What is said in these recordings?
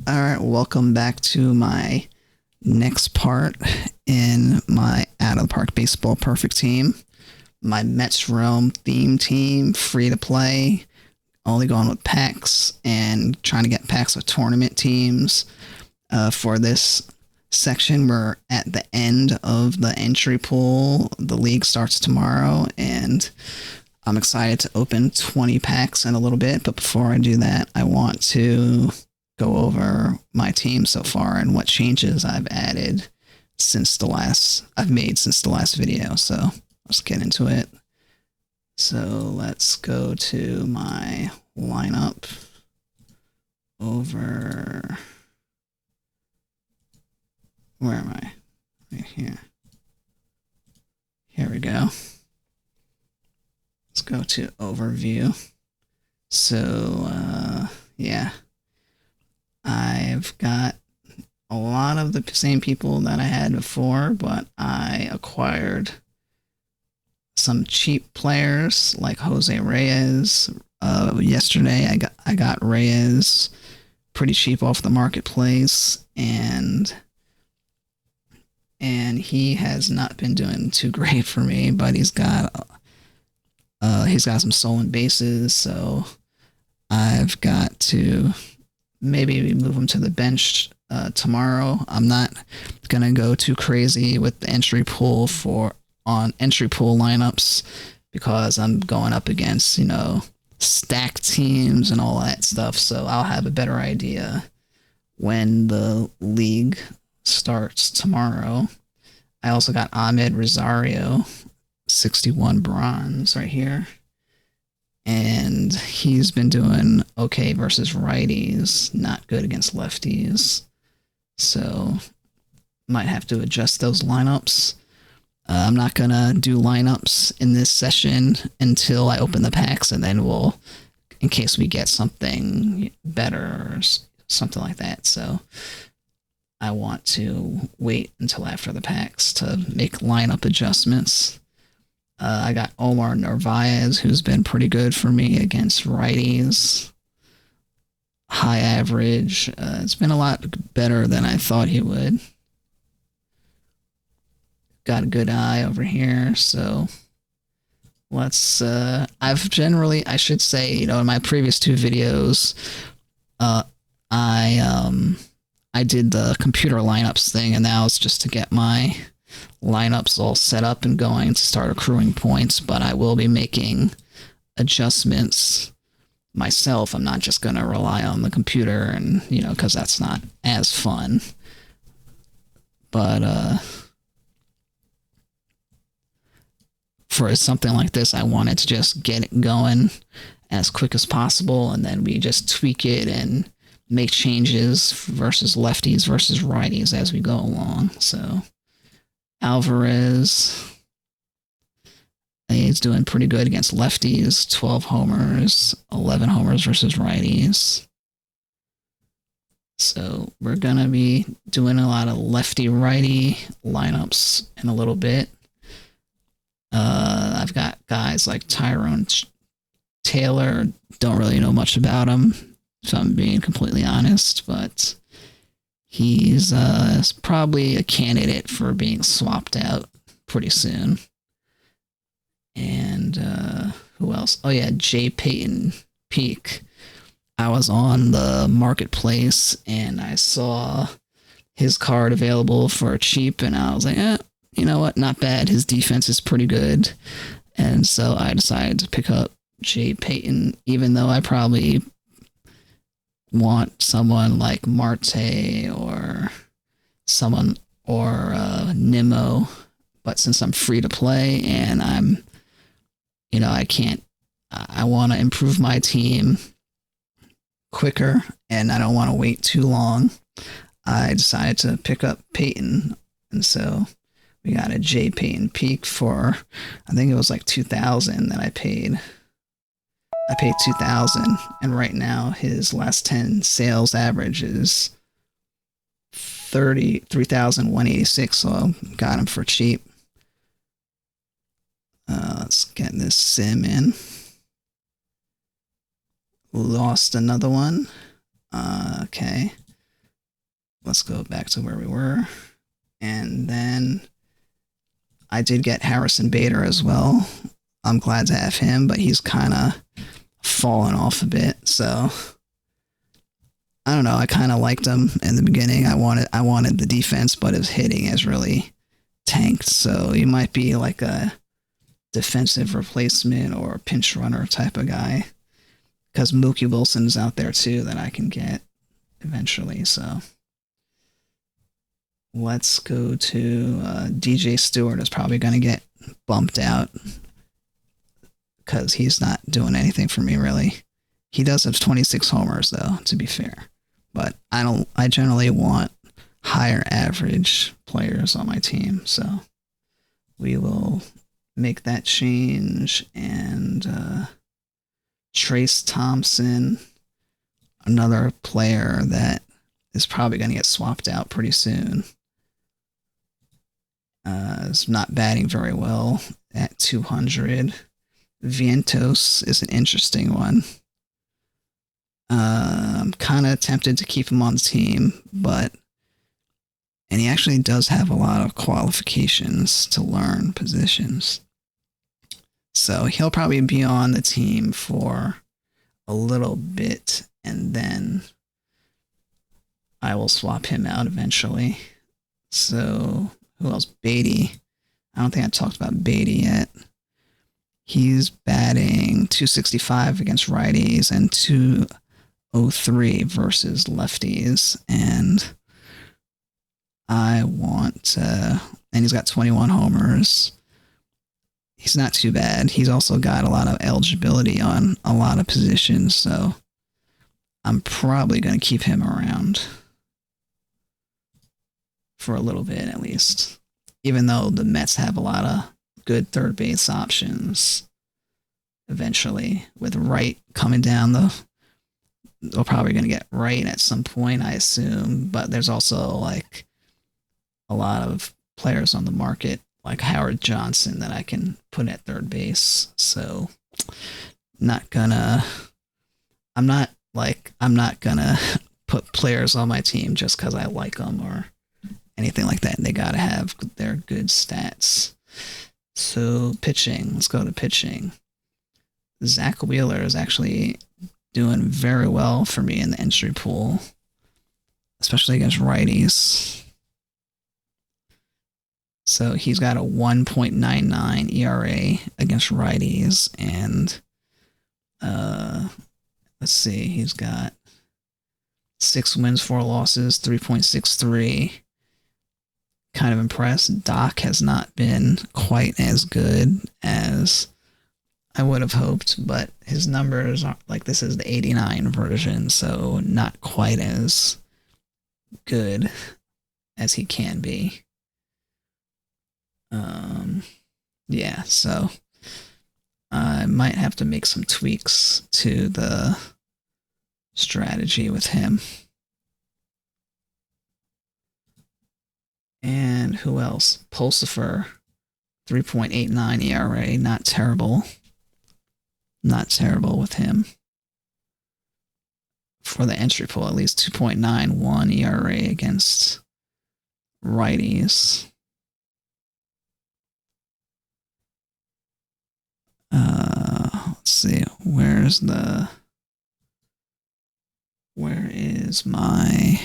Alright, welcome back to my next part in my Out of the Park Baseball Perfect Team. My Mets Realm theme team, free to play, only going with packs and trying to get packs with tournament teams. For this section, we're at the end of the entry pool. The league starts tomorrow, and I'm excited to open 20 packs in a little bit. But before I do that, I want to go over my team so far and what changes I've added since the last video. So let's get into it. So let's go to my lineup over. Where am I? Right here. Here we go. Let's go to overview. So, yeah. I've got a lot of the same people that I had before, but I acquired some cheap players like Jose Reyes. Yesterday, I got Reyes pretty cheap off the marketplace, and he has not been doing too great for me. But he's got some stolen bases, so I've got to maybe move him to the bench tomorrow. I'm not gonna go too crazy with the entry pool lineups because I'm going up against stacked teams and all that stuff. So I'll have a better idea when the league starts tomorrow. I also got Ahmed Rosario, 61 bronze right here. And he's been doing okay versus righties, not good against lefties. So might have to adjust those lineups. I'm not going to do lineups in this session until I open the packs, and then we'll, in case we get something better or something like that. So I want to wait until after the packs to make lineup adjustments. I got Omar Narvaez, who's been pretty good for me against righties. High average. It's been a lot better than I thought he would. Got a good eye over here, so let's. I should say, in my previous two videos, I did the computer lineups thing, and now it's just to get my lineups all set up and going to start accruing points. But I will be making adjustments myself. I'm not just going to rely on the computer, and because that's not as fun. But for something like this, I wanted to just get it going as quick as possible, and then we just tweak it and make changes versus lefties versus righties as we go along. So Alvarez, he's doing pretty good against lefties. 12 homers, 11 homers versus righties. So we're going to be doing a lot of lefty-righty lineups in a little bit. I've got guys like Tyrone Taylor. Don't really know much about him, so I'm being completely honest, but he's probably a candidate for being swapped out pretty soon. And who else? Oh yeah, Jay Payton Peak. I was on the marketplace and I saw his card available for cheap, and I was like, you know what? Not bad. His defense is pretty good. And so I decided to pick up Jay Payton, even though I probably want someone like Marte or Nimmo. But since I'm free to play and I want to improve my team quicker and I don't want to wait too long, I decided to pick up Payton. And so we got a J Payton Peak for, I think it was like 2,000 that I paid. I paid 2,000, and right now his last 10 sales average is 3,186. So I got him for cheap. Let's get this sim in. Lost another one. Okay. let's go back to where we were. And then I did get Harrison Bader as well. I'm glad to have him, but he's kind of fallen off a bit. So I don't know. I kind of liked him in the beginning. I wanted the defense, but his hitting has really tanked. So he might be like a defensive replacement or pinch runner type of guy. Because Mookie Wilson's out there too that I can get eventually. So let's go to DJ Stewart is probably going to get bumped out because he's not doing anything for me really. He does have 26 homers though, to be fair. But I generally want higher average players on my team. So we will make that change. And Trace Thompson, another player that is probably going to get swapped out pretty soon. Is not batting very well at 200. Vientos is an interesting one. I'm kind of tempted to keep him on the team, and he actually does have a lot of qualifications to learn positions. So he'll probably be on the team for a little bit, and then I will swap him out eventually. So who else? Beatty. I don't think I talked about Beatty yet. He's batting .265 against righties and .203 versus lefties. And and he's got 21 homers. He's not too bad. He's also got a lot of eligibility on a lot of positions, so I'm probably going to keep him around for a little bit at least. Even though the Mets have a lot of good third base options eventually, with Wright coming down they're probably going to get Wright at some point, I assume, but there's also like a lot of players on the market like Howard Johnson that I can put at third base. So I'm not gonna put players on my team just because I like them or anything like that. They gotta have their good stats. So pitching, let's go to pitching. Zach Wheeler is actually doing very well for me in the entry pool, especially against righties. So he's got a 1.99 ERA against righties, and let's see, he's got 6 wins, 4 losses, 3.63. Kind of impressed. Doc has not been quite as good as I would have hoped, but his numbers are like, this is the 89 version, so not quite as good as he can be. Yeah, so I might have to make some tweaks to the strategy with him. And who else? Pulsifer, 3.89 ERA, not terrible. Not terrible with him. For the entry pool, at least 2.91 ERA against righties. Let's see, where is my,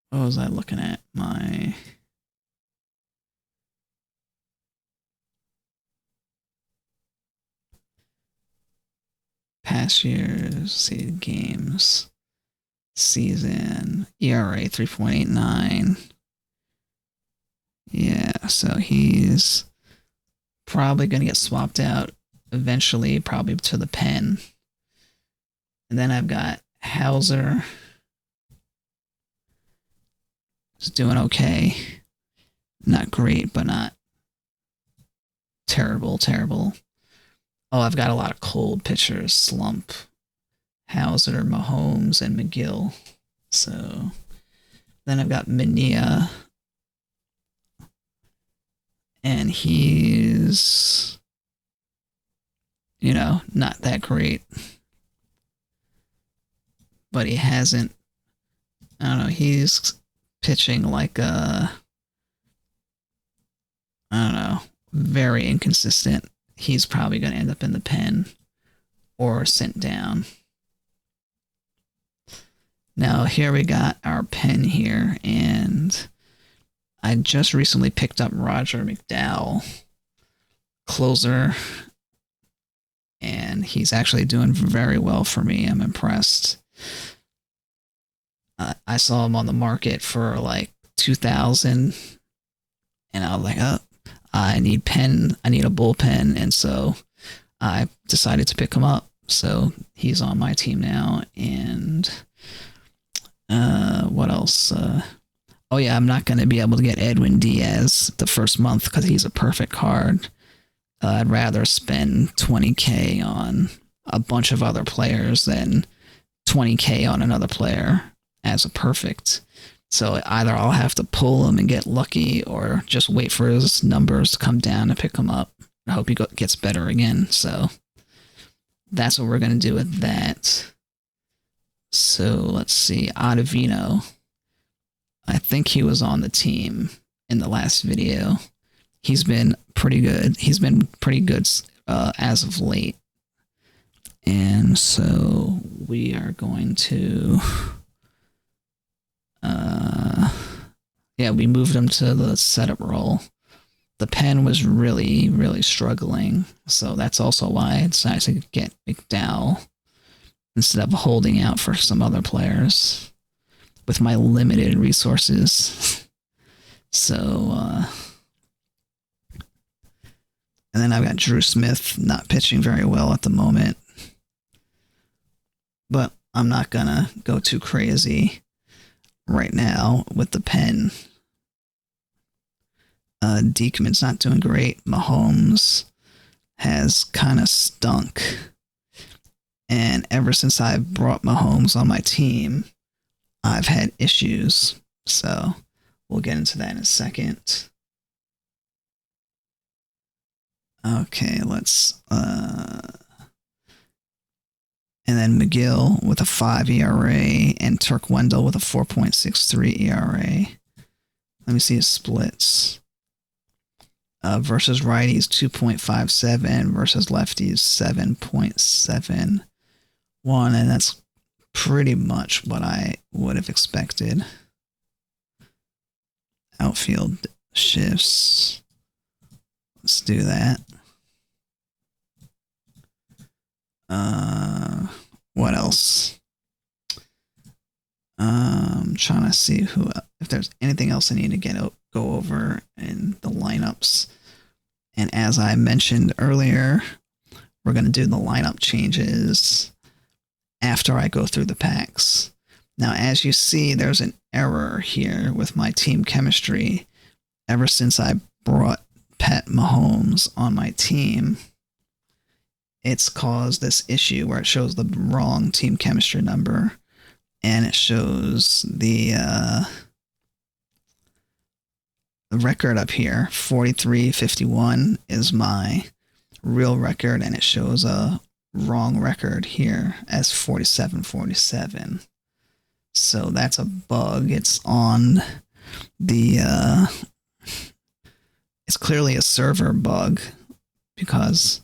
what was I looking at? My past years, see, games, season, ERA 3.89. Yeah, so he's probably going to get swapped out eventually, probably to the pen. And then I've got Hauser. He's doing okay. Not great, but not terrible. Oh, I've got a lot of cold pitchers. Slump, Hauser, Mahomes, and McGill. So then I've got Mania. And he's, not that great. But he hasn't I don't know, he's pitching like a, I don't know, very inconsistent. He's probably going to end up in the pen or sent down. Now, here we got our pen here, and I just recently picked up Roger McDowell, closer, and he's actually doing very well for me. I'm impressed. I saw him on the market for like 2,000, and I was like, oh, I need a bullpen, and so I decided to pick him up. So he's on my team now, and what else? Oh yeah, I'm not going to be able to get Edwin Diaz the first month because he's a perfect card. I'd rather spend 20K on a bunch of other players than 20K on another player as a perfect. So either I'll have to pull him and get lucky, or just wait for his numbers to come down and pick him up. I hope he gets better again. So that's what we're going to do with that. So let's see, Ottavino. I think he was on the team in the last video. He's been pretty good. He's been pretty good as of late. And so we are going to... yeah, we moved him to the setup role. The pen was really, really struggling. So that's also why I decided to get McDowell instead of holding out for some other players with my limited resources. So, and then I've got Drew Smith not pitching very well at the moment. But I'm not going to go too crazy right now with the pen. Diekman's not doing great. Mahomes has kind of stunk. And ever since I brought Mahomes on my team, I've had issues. So we'll get into that in a second. Okay, let's... and then McGill with a 5 ERA and Turk Wendell with a 4.63 ERA. Let me see his splits. Versus righties 2.57 versus lefties 7.71, and that's pretty much what I would have expected. Outfield shifts. Let's do that. What else? I'm trying to see if there's anything else I need to go over in the lineups. And as I mentioned earlier, we're going to do the lineup changes after I go through the packs. Now, as you see, there's an error here with my team chemistry. Ever since I brought Pat Mahomes on my team, it's caused this issue where it shows the wrong team chemistry number, and it shows the record up here. 43-51 is my real record, and it shows a wrong record here as 47-47. So that's a bug. It's on the it's clearly a server bug because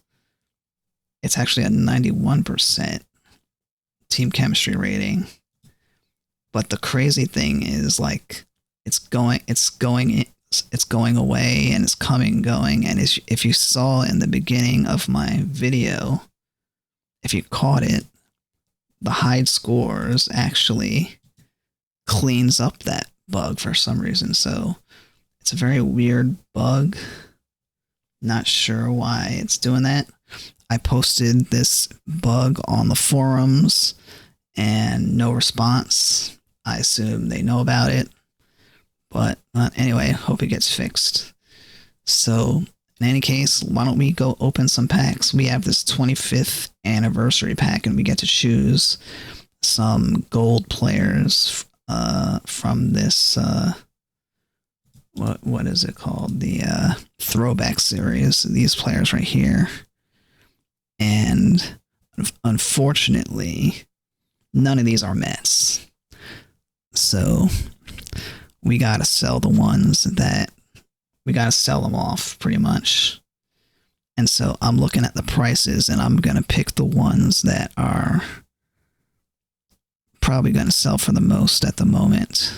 it's actually a 91% team chemistry rating. But the crazy thing is, like, it's going away and it's going. And if you saw in the beginning of my video, if you caught it, the hide scores actually cleans up that bug for some reason. So it's a very weird bug. Not sure why it's doing that. I posted this bug on the forums and no response. I assume they know about it. But anyway, hope it gets fixed. So in any case, why don't we go open some packs? We have this 25th anniversary pack, and we get to choose some gold players from this, what is it called? The throwback series. These players right here. And unfortunately, none of these are Mets. So we gotta sell the ones that we gotta sell them off pretty much. And so I'm looking at the prices and I'm gonna pick the ones that are probably gonna sell for the most at the moment.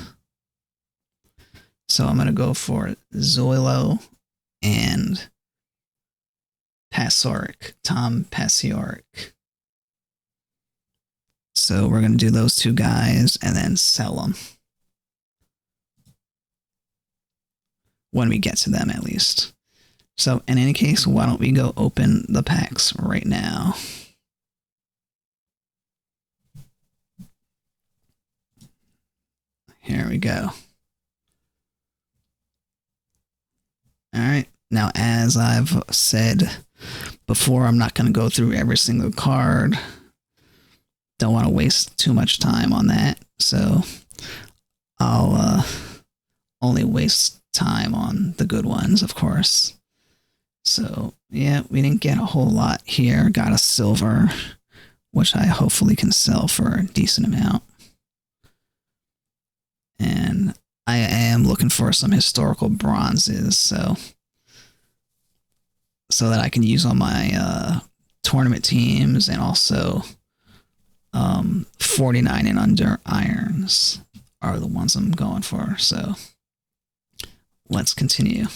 So I'm gonna go for Zoilo and Tom Pacioric. So we're gonna do those two guys and then sell them. When we get to them, at least. So in any case, why don't we go open the packs right now? Here we go. All right. Now, as I've said before, I'm not going to go through every single card. Don't want to waste too much time on that. So I'll only waste time on the good ones, of course. So yeah, we didn't get a whole lot here. Got a silver, which I hopefully can sell for a decent amount. And I am looking for some historical bronzes, so that I can use on my tournament teams, and also 49 and under irons are the ones I'm going for. So let's continue.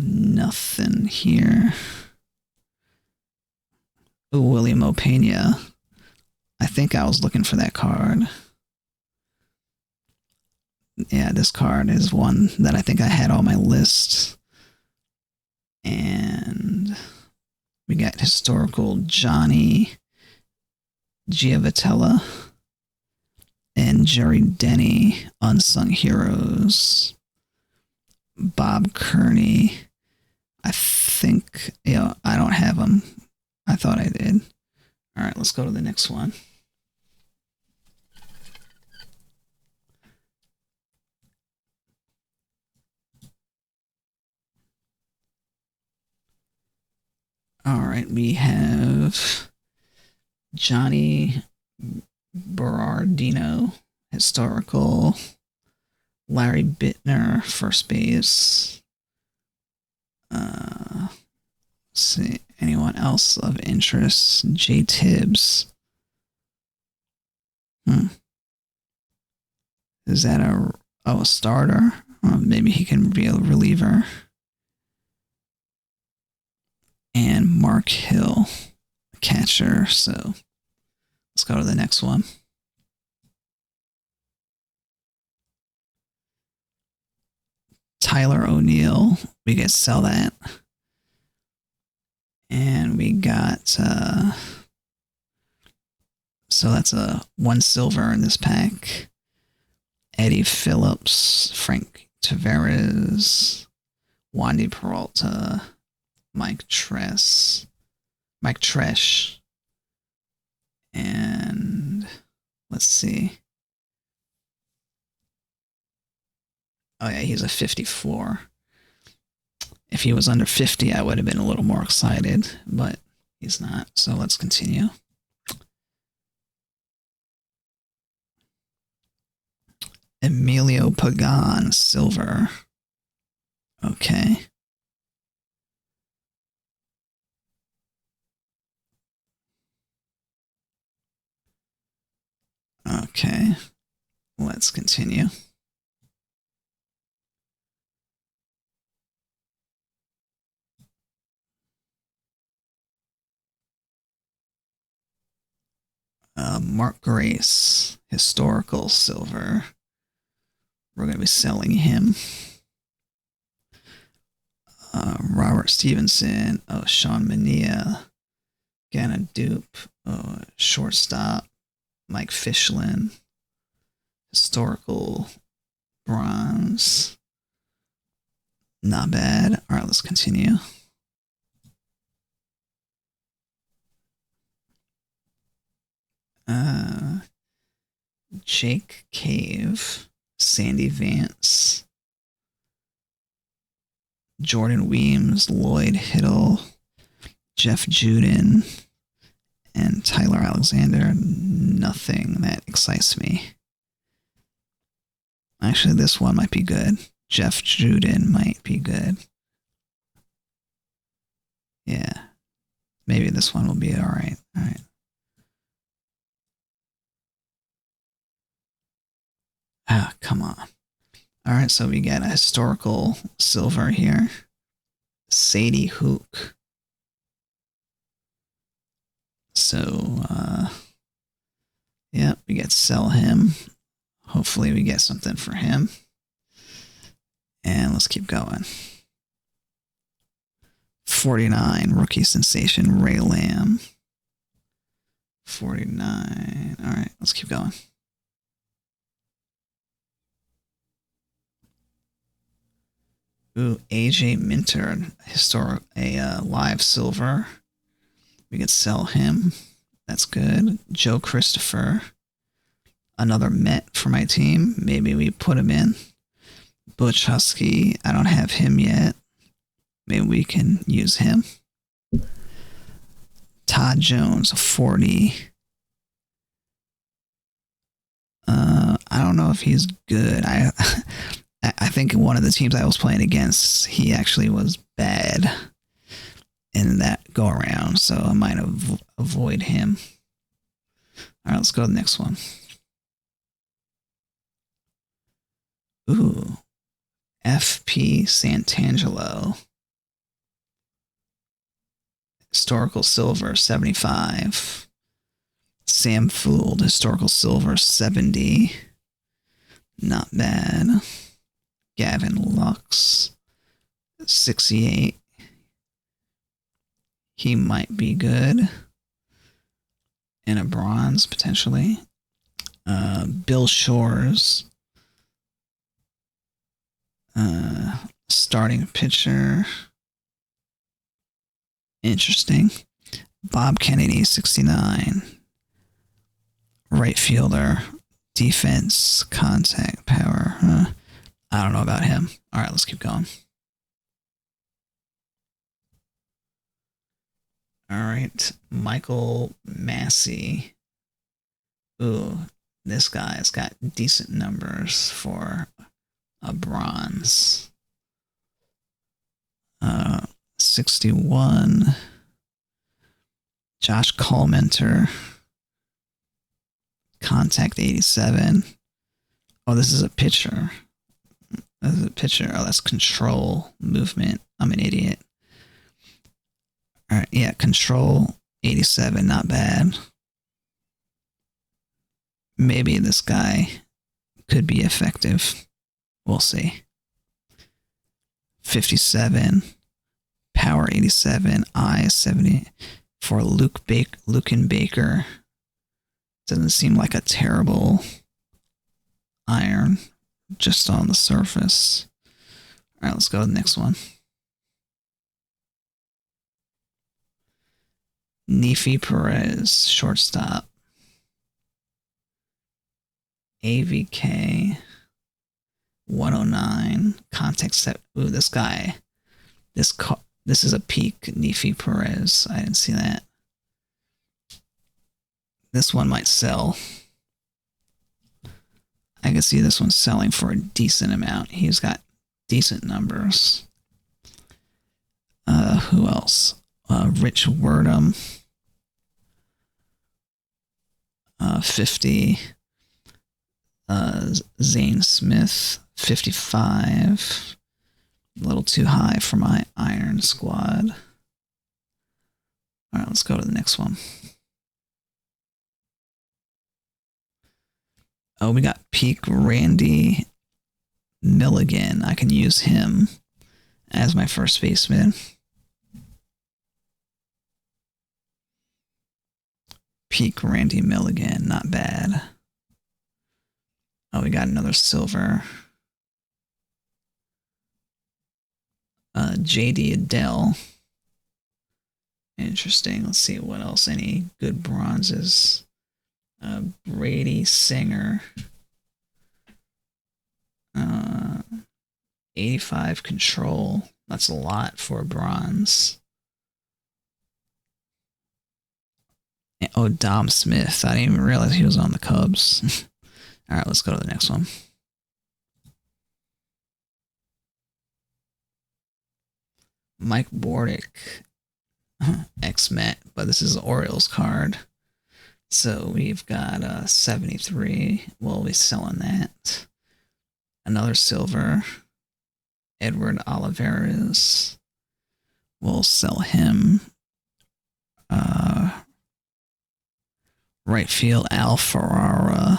Nothing here. Oh, William Opeña. I think I was looking for that card. Yeah, this card is one that I think I had on my list. And we got historical Johnny Giavotella and Jerry Denny, Unsung Heroes. Bob Kearney. I think, I don't have them. I thought I did. All right, let's go to the next one. All right, we have Johnny Berardino, historical. Larry Bittner, first base. Let's see, anyone else of interest? Jay Tibbs. Is that a starter? Maybe he can be a reliever. And Mark Hill, catcher. So let's go to the next one. Tyler O'Neill, we get sell that. And we got, so that's a 1 silver in this pack. Eddie Phillips, Frank Tavares, Wandy Peralta, Mike Tresh, and let's see. Oh yeah, he's a 54. If he was under 50, I would have been a little more excited, but he's not. So let's continue. Emilio Pagan, silver. Okay. Okay. Let's continue. Mark Grace, historical silver. We're going to be selling him. Robert Stevenson. Oh, Sean Mania. Ganna Dupe. Oh, shortstop. Mike Fishlin. Historical bronze. Not bad. All right, let's continue. Jake Cave, Sandy Vance, Jordan Weems, Lloyd Hiddle, Jeff Juden, and Tyler Alexander, nothing that excites me. Actually, this one might be good. Jeff Juden might be good. Yeah. Maybe this one will be alright. Alright. Ah, come on. Alright, so we get a historical silver here. Sadie Hook. So, yeah, we get sell him. Hopefully we get something for him. And let's keep going. 49, rookie sensation, Ray Lamb. 49. All right, let's keep going. Ooh, AJ Minter, a live silver. We could sell him. That's good. Joe Christopher, another Met for my team. Maybe we put him in. Butch Husky, I don't have him yet. Maybe we can use him. Todd Jones, 40. I don't know if he's good. I think one of the teams I was playing against, he actually was bad in that go around, so I might avoid him. All right, let's go to the next one. Ooh, FP Santangelo. Historical silver, 75. Sam Fould, historical silver, 70. Not bad. Gavin Lux, 68. He might be good. And a bronze, potentially. Bill Shores. Starting pitcher. Interesting. Bob Kennedy, 69. Right fielder. Defense, contact, power. I don't know about him. All right, let's keep going. All right, Michael Massey. Ooh, this guy's got decent numbers for a bronze. 61. Josh Colmenter. Contact, 87. Oh, this is a pitcher. This is a pitcher. Oh, that's control, movement. I'm an idiot. All right, yeah, control, 87, not bad. Maybe this guy could be effective. We'll see. 57, power, 87, eye, 70. For Lucan Baker. Doesn't seem like a terrible iron just on the surface. All right, let's go to the next one. Nefi Perez, shortstop. AVK, 109. Contact set. Ooh, this guy. This is a peak Nefi Perez. I didn't see that. This one might sell. I can see this one selling for a decent amount. He's got decent numbers. Who else? Rich Wordham. 50. Zane Smith, 55. A little too high for my iron squad. All right, let's go to the next one. Oh, we got peak Randy Milligan. I can use him as my first baseman. Peak Randy Milligan, not bad. Oh, we got another silver. JD Adele. Interesting. Let's see what else. Any good bronzes? Brady Singer. 85 control. That's a lot for bronze. Oh, Dom Smith. I didn't even realize he was on the Cubs. All right, let's go to the next one. Mike Bordick, ex-Met, but this is the Orioles card. So we've got 73. We'll be selling that. Another silver. Edward Olivares. We'll sell him. Right field, Al Ferrara.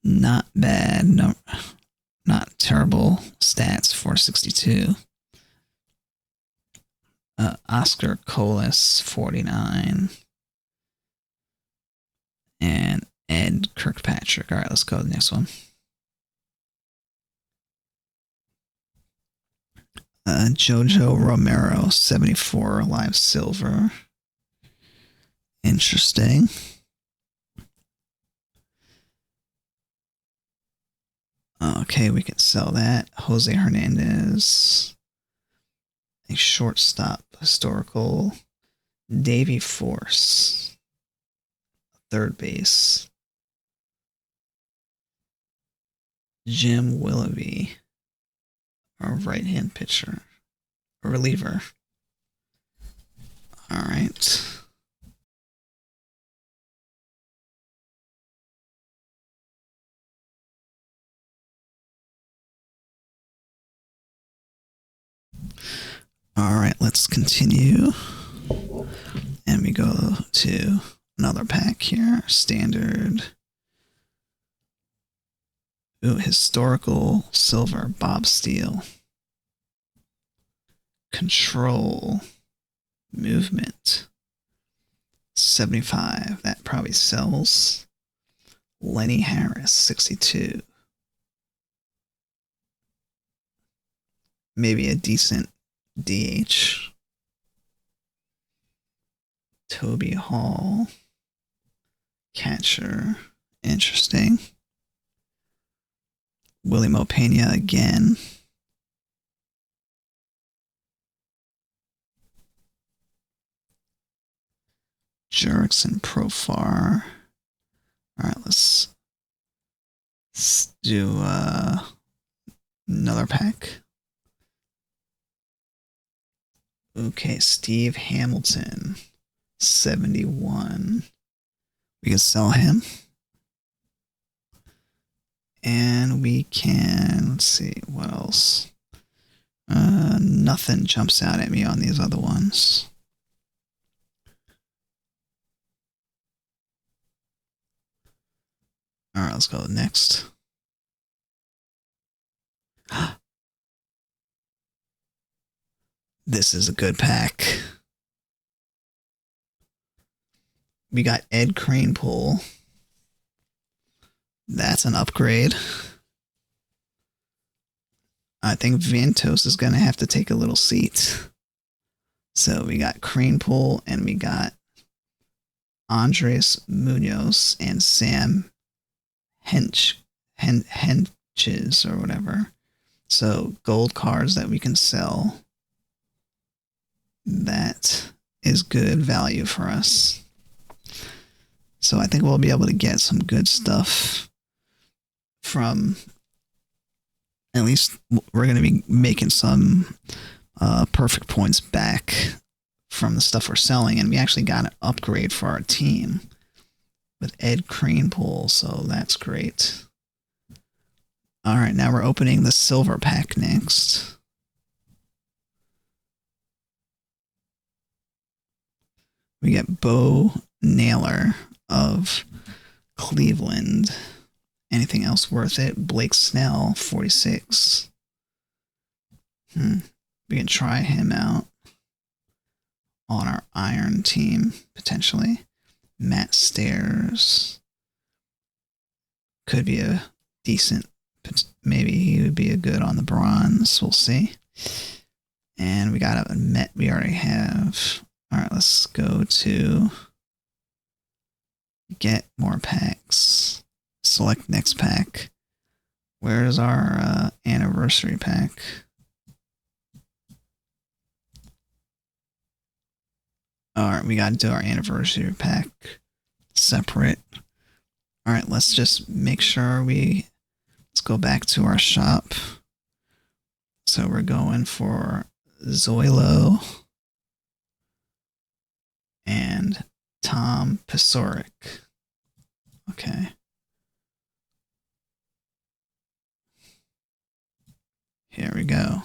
Not bad. No, not terrible stats. 462. Oscar Colas, 49. And Ed Kirkpatrick. All right, let's go to the next one. Jojo Romero, 74, live silver. Interesting. Okay, we can sell that. Jose Hernandez, a shortstop, historical. Davey Force, third base. Jim Willoughby, a right-hand pitcher, a reliever. All right. All right, let's continue. And we go to another pack here. Standard. Ooh, historical silver, Bob Steele. Control. Movement. 75. That probably sells. Lenny Harris, 62. Maybe a decent DH. Toby Hall. Catcher. Interesting. Willie Mopena again. Jurickson Profar. All right, let's do another pack. Okay, Steve Hamilton, 71. We can sell him. And we can, let's see, what else? Nothing jumps out at me on these other ones. All right, let's go next. This is a good pack. We got Ed Kranepool. That's an upgrade. I think Ventos is going to have to take a little seat. So we got Kranepool and we got Andres Munoz and Sam Henches or whatever. So gold cards that we can sell. That is good value for us. So I think we'll be able to get some good stuff from, at least we're going to be making some perfect points back from the stuff we're selling. And we actually got an upgrade for our team with Ed Kranepool, so that's great. All right, now we're opening the silver pack next. We get Bo Naylor of Cleveland. Anything else worth it? Blake Snell, 46. We can try him out on our iron team, potentially. Matt Stairs. Could be a decent, maybe he would be a good on the bronze. We'll see. And we got a Met we already have. All right, let's go to get more packs. Select next pack. Where's our anniversary pack? Alright, we gotta do our anniversary pack separate. Alright, let's just make sure let's go back to our shop. So we're going for Zoilo and Tom Pasoric. Okay. Here we go.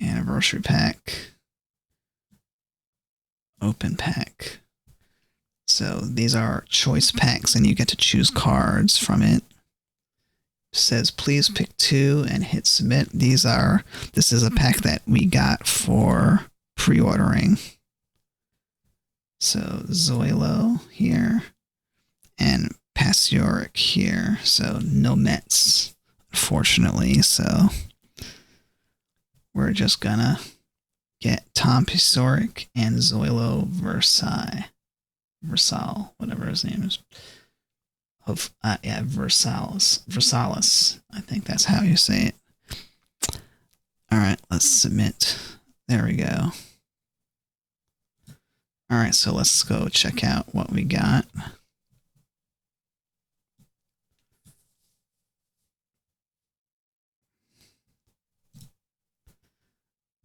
Anniversary pack. Open pack. So these are choice packs and you get to choose cards from it. It says please pick 2 and hit submit. This is a pack that we got for pre-ordering. So Zoilo here and Pasoric here. So no Mets, unfortunately. So we're just gonna get Tom Pasoric and Zoilo Versal, whatever his name is. Versalis. I think that's how you say it. Alright, let's submit. There we go. Alright, so let's go check out what we got.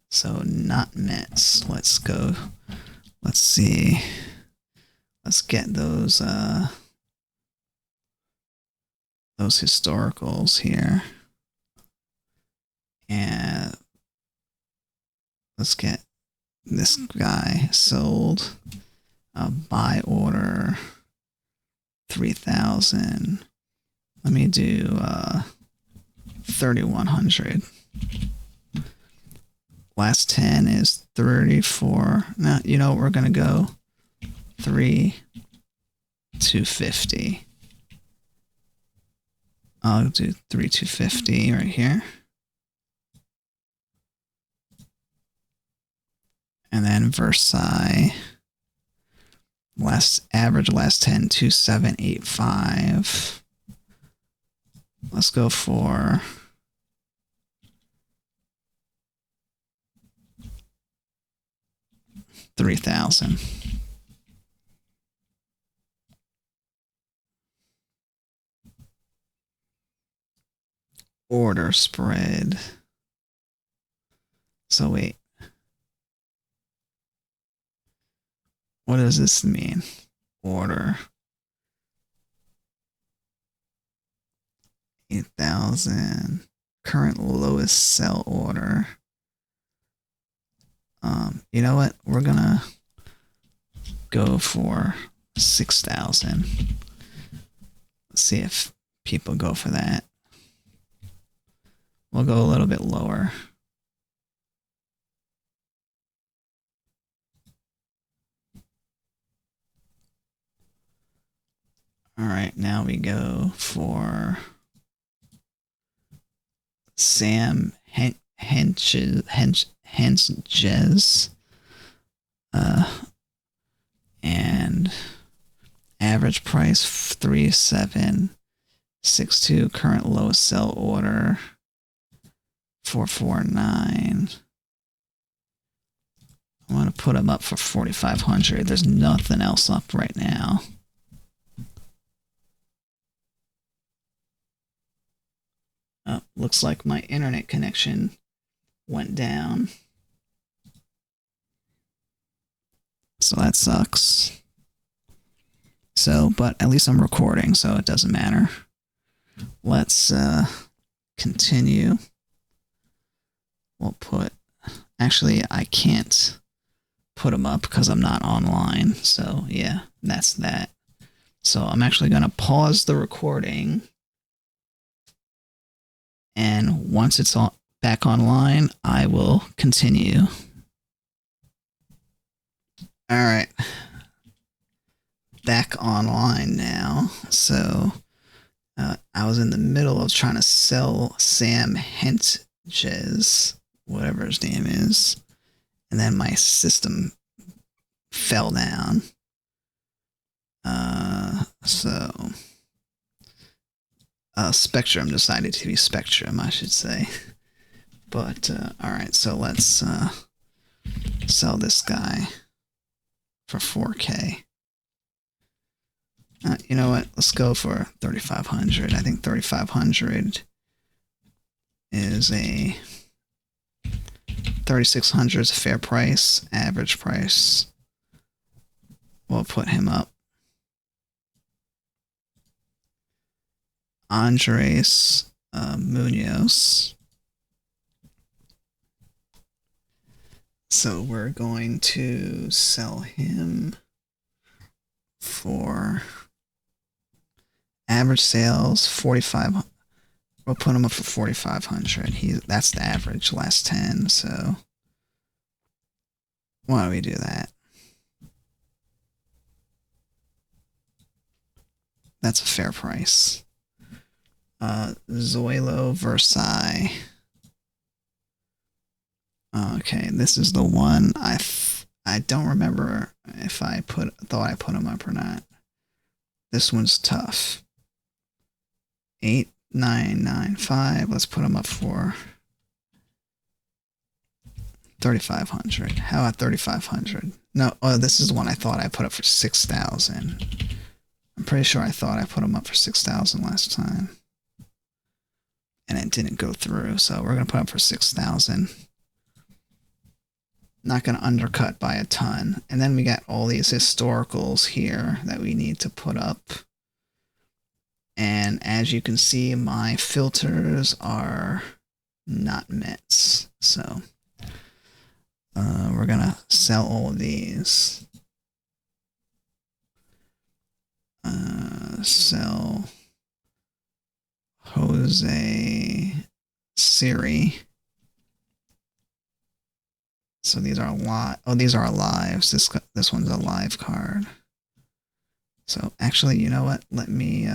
So not Mets. Let's go. Let's see. Let's get those historicals here. And let's get this guy sold. Buy order 3,000. Let me do 3,100. Last 10 is 34. Now, you know, we're going to go 3,250. I'll do 3,250 right here. And then Versailles. Average last 10, 2,785. Let's go for 3,000. Order spread. So wait. What does this mean? Order 8,000. Current lowest sell order. You know what? We're gonna go for 6,000. Let's see if people go for that. We'll go a little bit lower. All right, now we go for Sam Henches, and average price 3,762. Current lowest sell order 449. I want to put them up for 4,500. There's nothing else up right now. Oh, looks like my internet connection went down. So that sucks. So, but at least I'm recording, so it doesn't matter. Let's continue. We'll put... Actually, I can't put them up because I'm not online. So, yeah, that's that. So I'm actually going to pause the recording. And once it's back online, I will continue. All right. Back online now. So I was in the middle of trying to sell Sam Hentges, whatever his name is. And then my system fell down. Spectrum decided to be Spectrum, I should say. But, alright, so let's sell this guy for 4K. You know what? Let's go for 3,500. I think 3,500 is a 3,600 is a fair price. Average price. We'll put him up. Andres Munoz. So we're going to sell him for average sales 45. We'll put him up for 4,500. That's the average last 10. So why don't we do that? That's a fair price. Zoilo Versailles. Okay, this is the one I don't remember if I thought I put him up or not. This one's tough. 8,995. Let's put him up for 3,500. How about 3,500? No, this is the one I thought I put up for 6,000. I'm pretty sure I thought I put him up for 6,000 last time. And it didn't go through, so we're going to put him for 6,000. Not going to undercut by a ton. And then we got all these historicals here that we need to put up. And as you can see, my filters are not met. So we're going to sell all of these. Sell Jose Siri. So these are these are lives. This one's a live card. So actually, you know what? Let me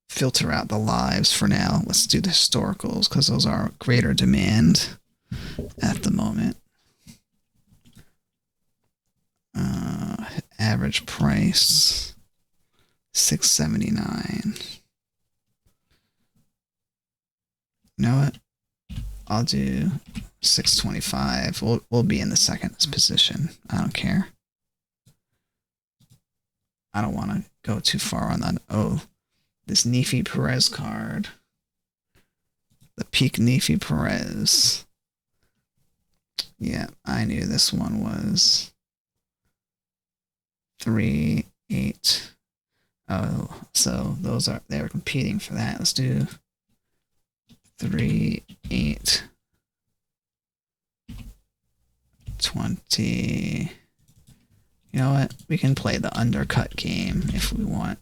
filter out the lives for now. Let's do the historicals because those are greater demand at the moment. Average price $679. You know what? I'll do 625. We'll be in the second position. I don't care. I don't want to go too far on that. Oh, this Nefi Perez card. The peak Nefi Perez. Yeah, I knew this one was 3, 8. Oh, so they were competing for that. Let's do 3, 8, 20. You know what? We can play the undercut game if we want.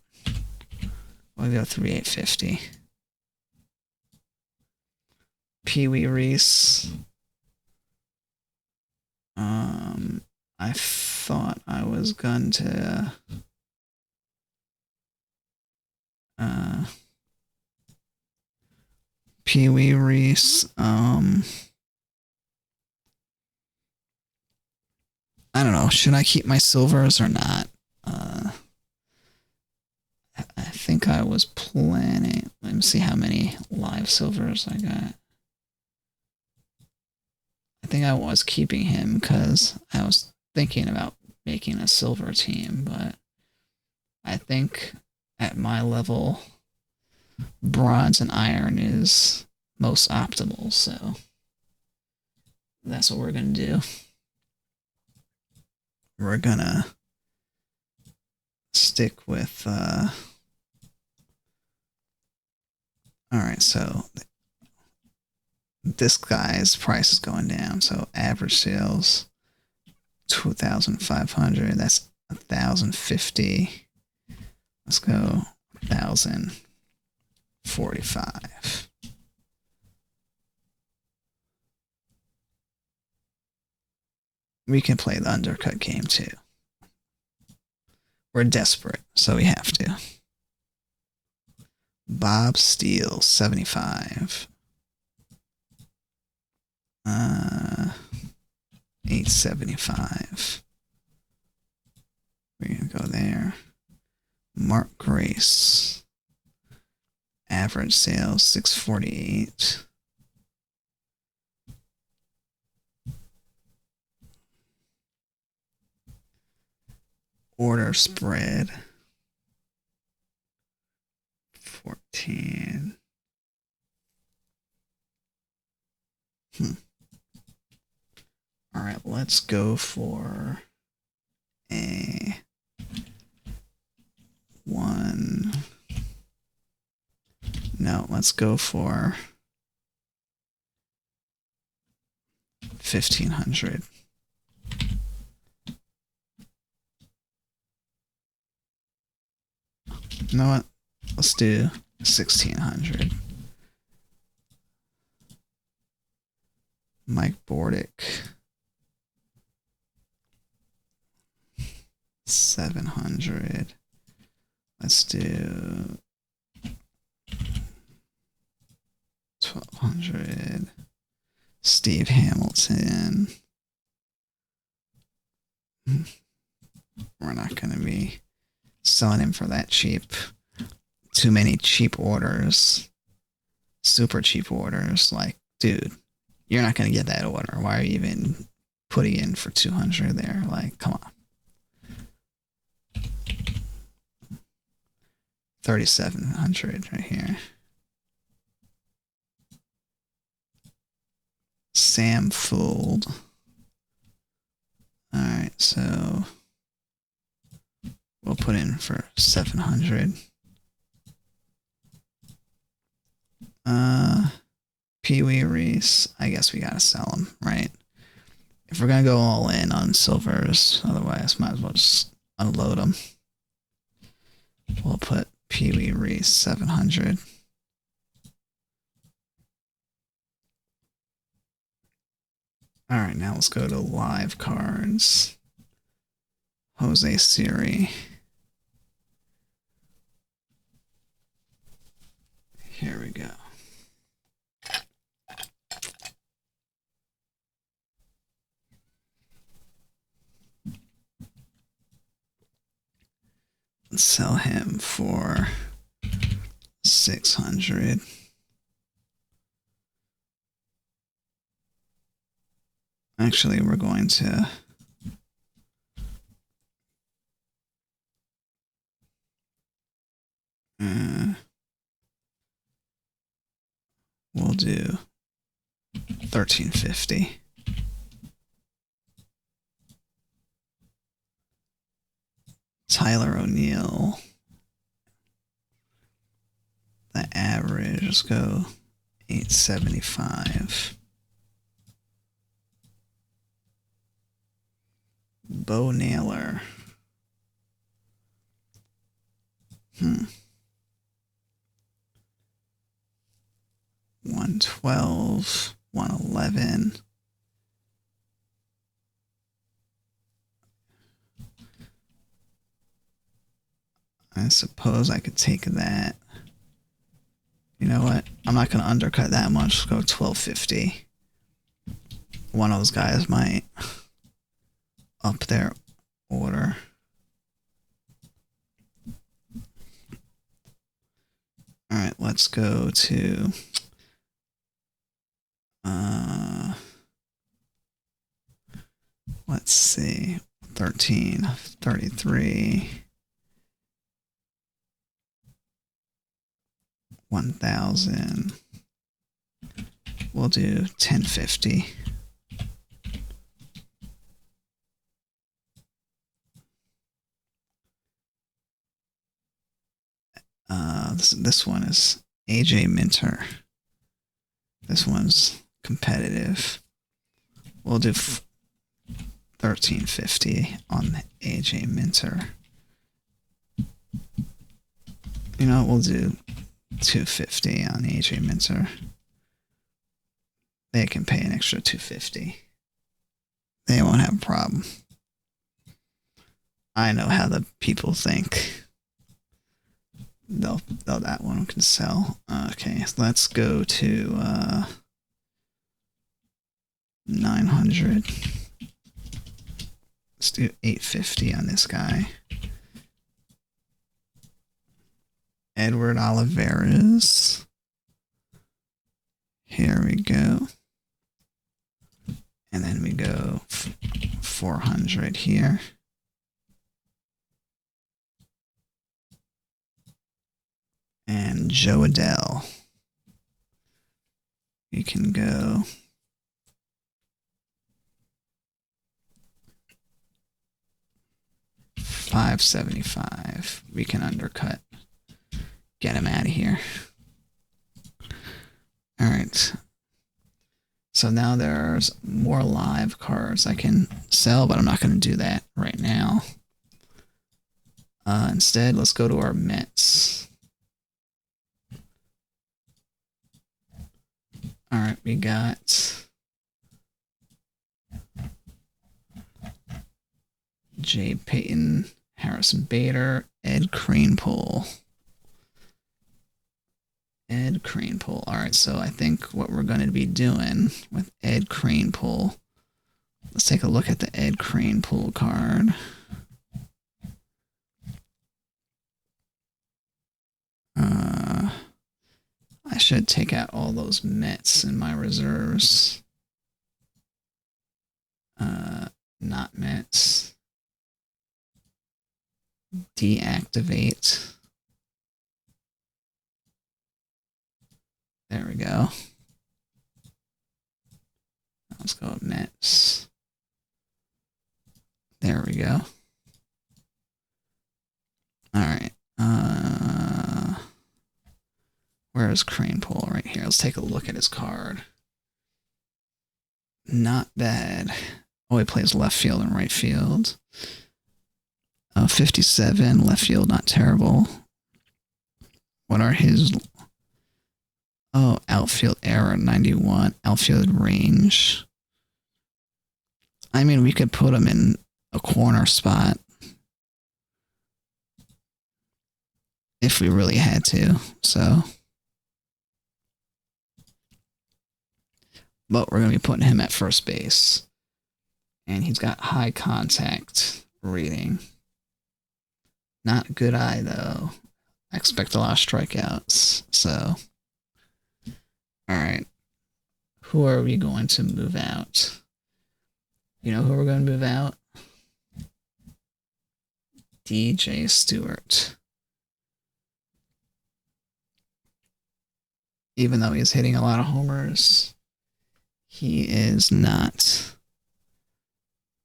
We'll go 3, 8, 50. Pee Wee Reese. I thought I was going to Pee Wee Reese. I don't know. Should I keep my silvers or not? I think I was planning. Let me see how many live silvers I got. I think I was keeping him because I was thinking about making a silver team, but I think at my level, bronze and iron is most optimal, so that's what we're going to do. We're going to stick with... Alright, so this guy's price is going down, so average sales 2,500. That's 1,050. Let's go 1,045. We can play the undercut game too. We're desperate, so we have to. Bob Steele, 75. 875. We're gonna go there. Mark Grace. Average sales 648. Order spread 14. All right, let's go for a 1. No, let's go for 1500. You know what? Let's do 1600. Mike Bordick. 700. Let's do 1200. Steve Hamilton. We're not going to be selling him for that cheap. Too many cheap orders. Super cheap orders. Like, dude, you're not going to get that order. Why are you even putting in for 200 there? Like, come on. 3,700 right here. Sam Fooled. Alright, so we'll put in for 700. Pee Wee Reese. I guess we gotta sell him, right? If we're gonna go all in on silvers, otherwise might as well just unload them. We'll put Pee Wee Reese 700. Alright, now let's go to live cards. Jose Siri. Here we go. Let's sell him for 600. Actually, we're going to we'll do 1350. Tyler O'Neill. The average, let's go 875. Bo Naylor. 112, 111. I suppose I could take that. You know what? I'm not going to undercut that much. Let's go 1250. One of those guys might up their order. All right, let's go to let's see, 1333, 1000. We'll do 1050. This one is AJ Minter. This one's competitive. We'll do 1350 on AJ Minter. You know what? We'll do 250 on AJ Minter. They can pay an extra 250. They won't have a problem. I know how the people think. They'll that one can sell. Okay, so let's go to 900. Let's do 850 on this guy. Edward Olivares. Here we go. And then we go 400 here. And Joe Adele. We can go $575. We can undercut. Get him out of here. All right. So now there's more live cards I can sell, but I'm not going to do that right now. Instead, let's go to our Mets. All right, we got Jay Payton, Harrison Bader, Ed Kranepool. Ed Kranepool. All right, so I think what we're going to be doing with Ed Kranepool, let's take a look at the Ed Kranepool card. I should take out all those Mets in my reserves. Not Mets. Deactivate. There we go. Let's go with Mets. There we go. All right. Where's Kranepool? Right here. Let's take a look at his card. Not bad. Oh, he plays left field and right field. 57, left field, not terrible. What are his... Oh, outfield error, 91. Outfield range. I mean, we could put him in a corner spot. If we really had to, so... But we're going to be putting him at first base. And he's got high contact rating. Not a good eye, though. I expect a lot of strikeouts, so... Alright. Who are we going to move out? You know who we're going to move out? DJ Stewart. Even though he's hitting a lot of homers, he is not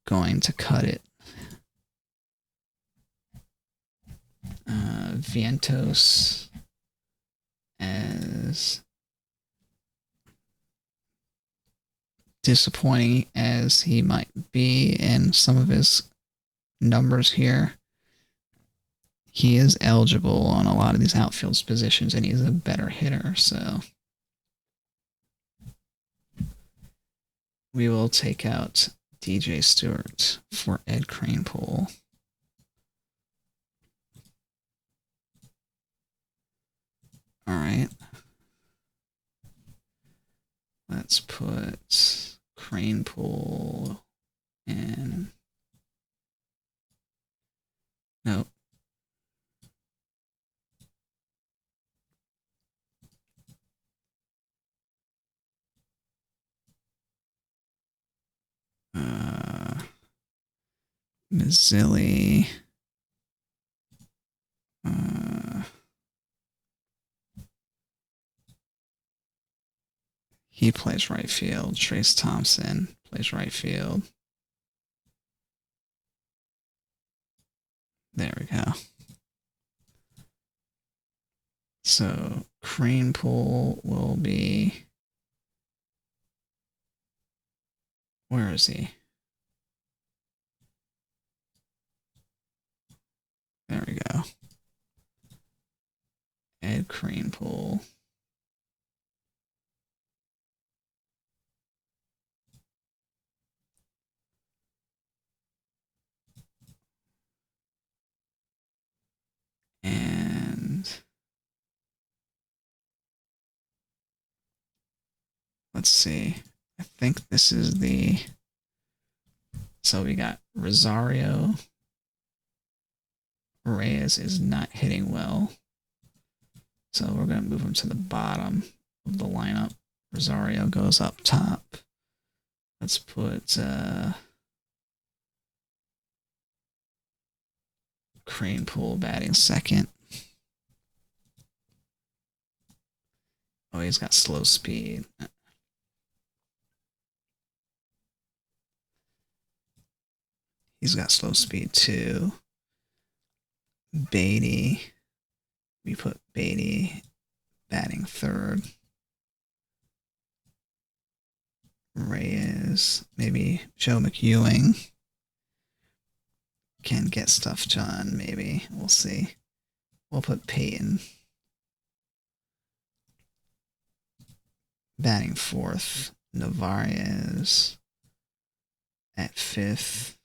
going to cut it. Vientos, as disappointing as he might be in some of his numbers here, he is eligible on a lot of these outfield positions, and he's a better hitter, so we will take out DJ Stewart for Ed Kranepool. All right. Let's put Kranepool in. Nope. Mazzilli. He plays right field. Trace Thompson plays right field. There we go. So Kranepool will be... Where is he? There we go. Ed Kranepool. And let's see. I think this is the... So we got Rosario. Reyes is not hitting well. So we're going to move him to the bottom of the lineup. Rosario goes up top. Let's put Kranepool batting second. Oh, he's got slow speed. He's got slow speed too. Beatty. We put Beatty batting third. Reyes. Maybe Joe McEwing can get stuff done. Maybe. We'll see. We'll put Peyton batting fourth. Navarez at fifth.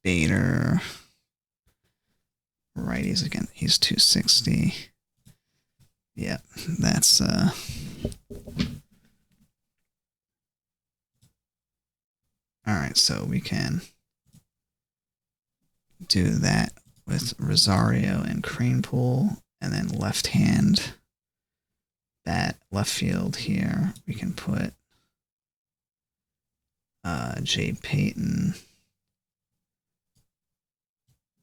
Bader. Righties again. He's 260. Yep, that's alright, so we can do that with Rosario and Cranepool, and then left hand bat left field here. We can put Jay Payton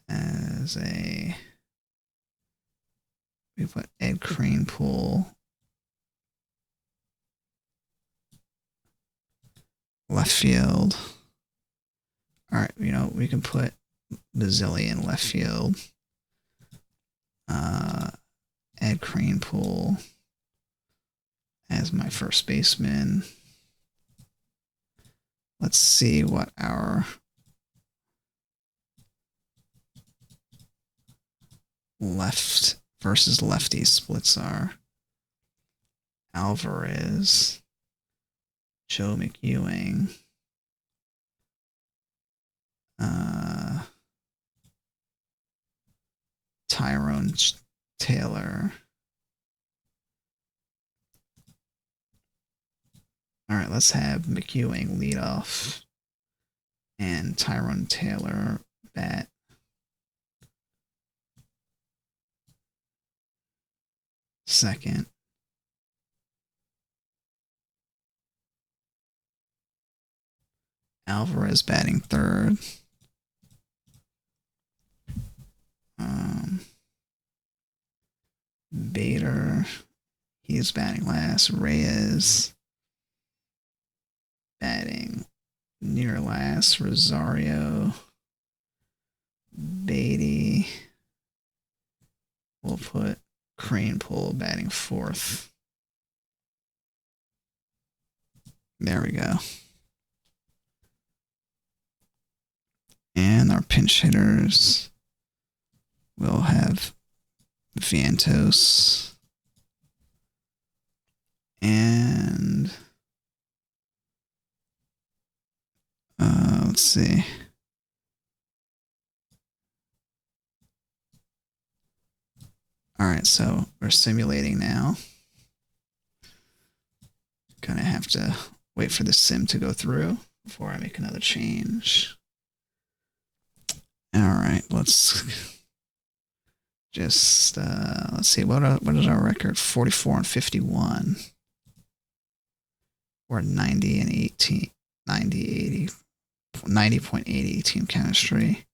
as a. We put Ed Cranepool left field. All right, you know, we can put Bazillion left field. Ed Cranepool as my first baseman. Let's see what our left versus lefty splits are. Alvarez, Joe McEwing, Tyrone Taylor. All right, let's have McEwing lead off and Tyrone Taylor bat. Second. Alvarez batting third. Bader, he's batting last. Reyes batting near last. Rosario, Beatty. We'll put Cranepool batting fourth. There we go. And our pinch hitters will have Vantos and let's see. All right, so we're simulating now. Gonna have to wait for the sim to go through before I make another change. All right, let's just let's see what is our record? 44 and 51. We're 90 and 18, 90, 80, 90.80 team chemistry.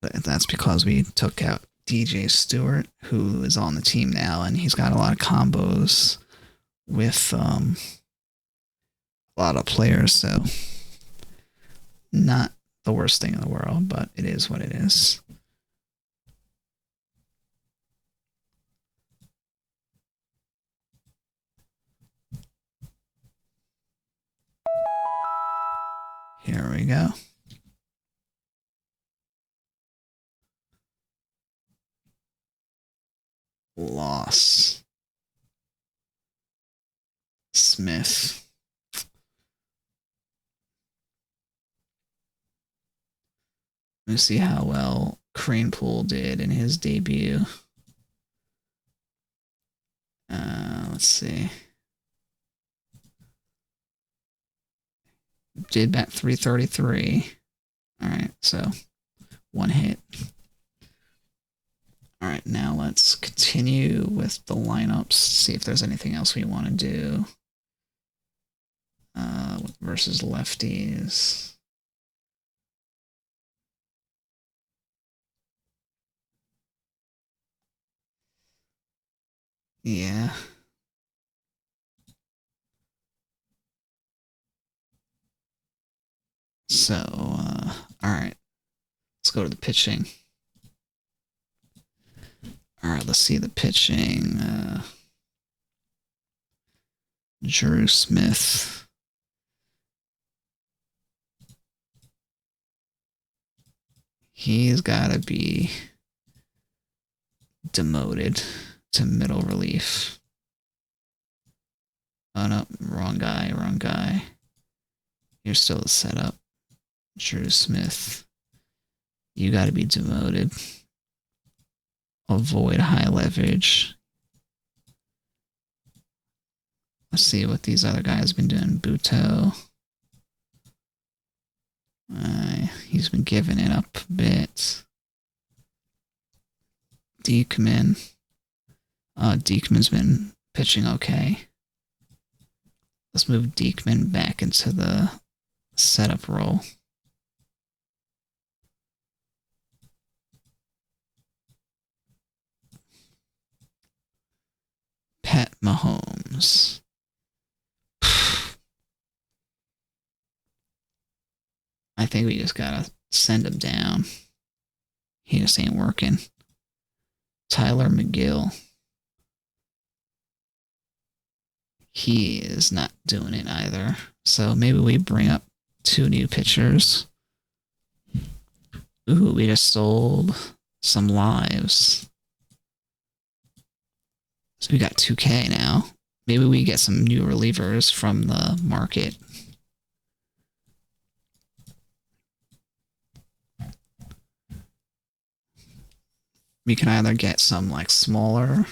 But that's because we took out DJ Stewart, who is on the team now, and he's got a lot of combos with a lot of players, so not the worst thing in the world, but it is what it is. Here we go. Loss. Smith. Let me see how well Cranepool did in his debut. Let's see. Did bat 333. All right, so one hit. All right, now let's continue with the lineups. See if there's anything else we want to do versus lefties. Yeah. So, all right. Let's go to the pitching. All right, let's see the pitching. Drew Smith. He's got to be demoted to middle relief. Oh no, wrong guy, wrong guy. You're still the setup. Drew Smith. You got to be demoted. Avoid high leverage. Let's see what these other guys have been doing. Buto. He's been giving it up a bit. Diekman. Diekman's been pitching okay. Let's move Diekman back into the setup role. Pat Mahomes. I think we just gotta send him down. He just ain't working. Tyler McGill. He is not doing it either. So maybe we bring up 2 new pitchers. Ooh, we just sold some lives. So we got 2K now. Maybe we get some new relievers from the market. We can either get some like smaller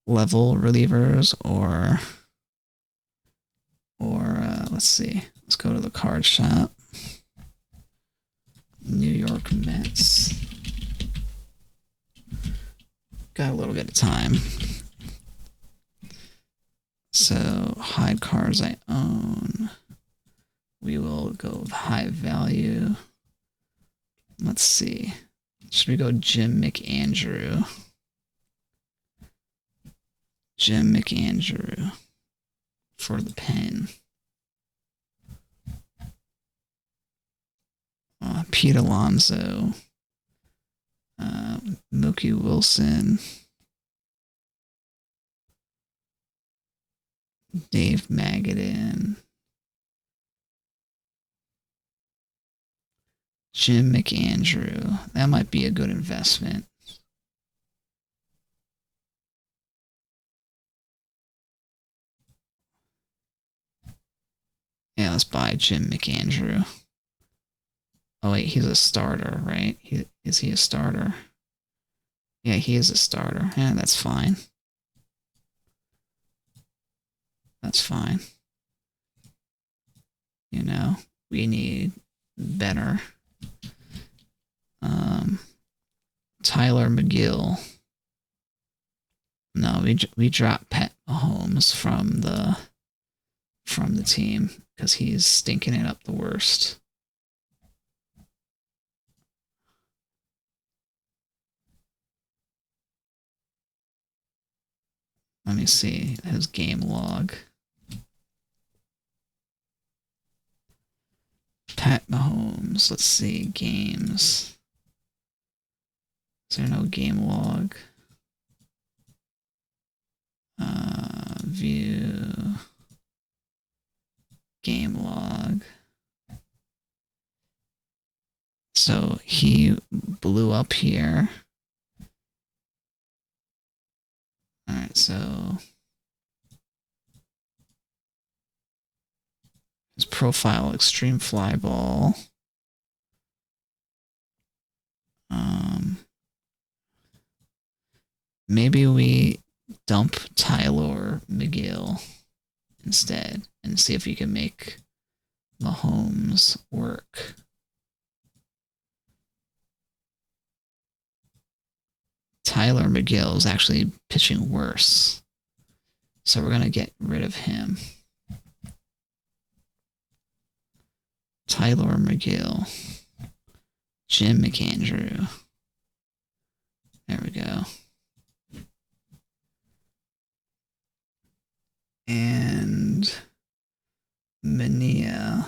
level relievers or let's see. Let's go to the card shop. New York Mets. Got a little bit of time. So hide cards I own. We will go with high value. Let's see. Should we go Jim McAndrew? Jim McAndrew for the pen. Pete Alonso. Mookie Wilson. Dave Magadan. Jim McAndrew. That might be a good investment. Yeah, let's buy Jim McAndrew. Oh wait, he's a starter, right? Is he a starter? Yeah, he is a starter. Yeah, that's fine. That's fine. You know, we need better. Tyler McGill. No, we dropped Pat Mahomes from the team because he's stinking it up the worst. Let me see his game log. Pat Mahomes. Let's see games. Is there no game log? View game log. So he blew up here. All right, so his profile, extreme fly ball. Maybe we dump Tyler McGill instead and see if we can make Mahomes work. Tyler McGill is actually pitching worse. So we're going to get rid of him. Tyler McGill. Jim McAndrew. There we go. Mania.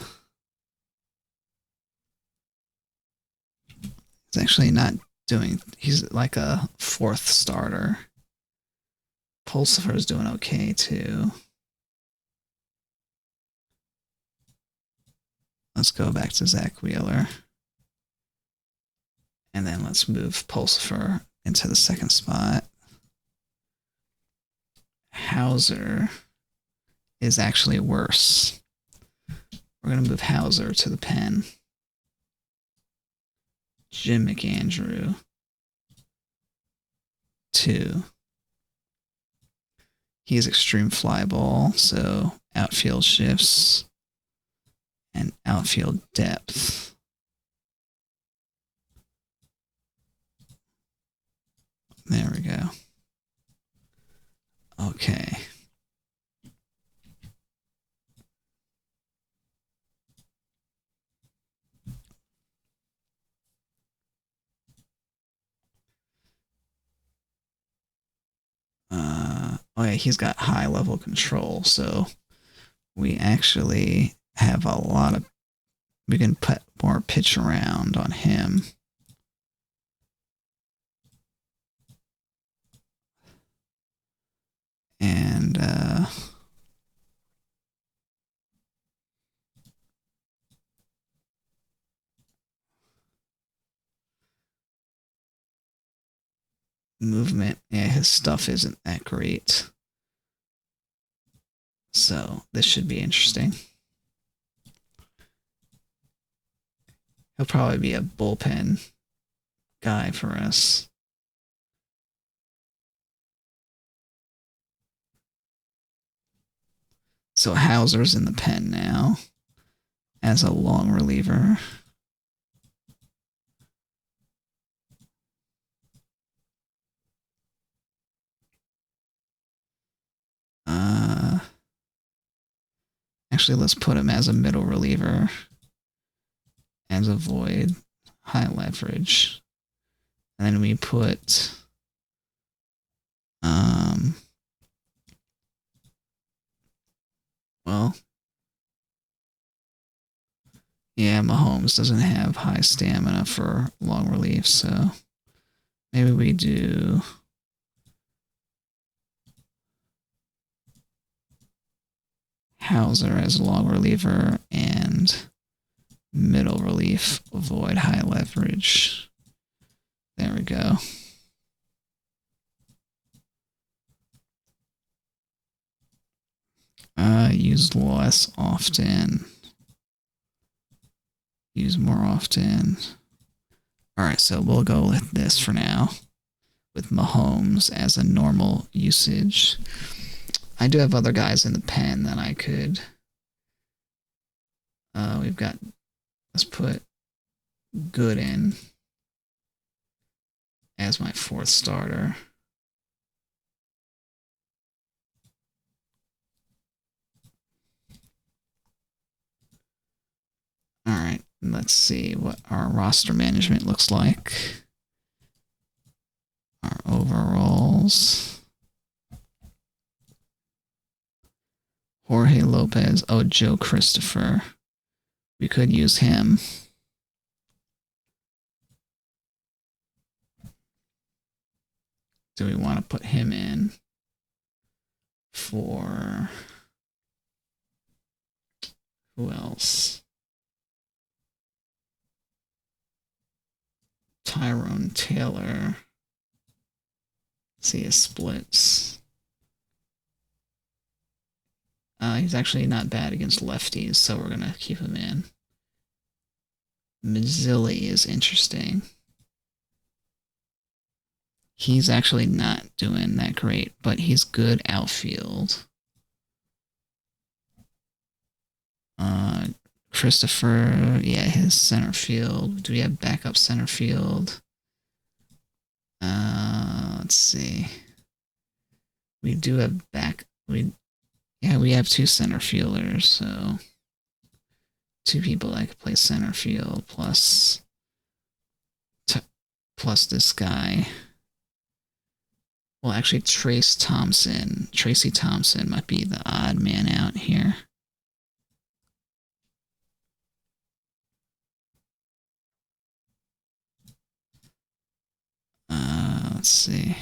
He's actually not doing. He's like a fourth starter. Pulsifer is doing okay too. Let's go back to Zach Wheeler. And then let's move Pulsifer into the second spot. Hauser is actually worse. We're going to move Hauser to the pen. Jim McAndrew. 2. He is extreme fly ball, so outfield shifts and outfield depth. There we go. Okay. Oh yeah, he's got high level control, so we actually have a lot of, we can put more pitch around on him. And movement, yeah, his stuff isn't that great. So this should be interesting. He'll probably be a bullpen guy for us. So Hauser's in the pen now as a long reliever. Actually, let's put him as a middle reliever. As a void, high leverage. And then we put well, yeah, Mahomes doesn't have high stamina for long relief, so maybe we do Hauser as a long reliever and middle relief, avoid high leverage. There we go. Use less often. Use more often. Alright, so we'll go with this for now. With Mahomes as a normal usage. I do have other guys in the pen that I could. We've got, let's put Gooden as my fourth starter. All right, let's see what our roster management looks like. Our overalls. Jorge Lopez. Oh, Joe Christopher. We could use him. Do we want to put him in for who else? Tyrone Taylor. Let's see his splits. He's actually not bad against lefties, so we're going to keep him in. Mazzilli is interesting. He's actually not doing that great, but he's good outfield. Christopher, yeah, his center field. Do we have backup center field? Let's see. We do have we have 2 center fielders, so 2 people that could play center field plus this guy. Well, actually, Tracy Thompson might be the odd man out here. Let's see.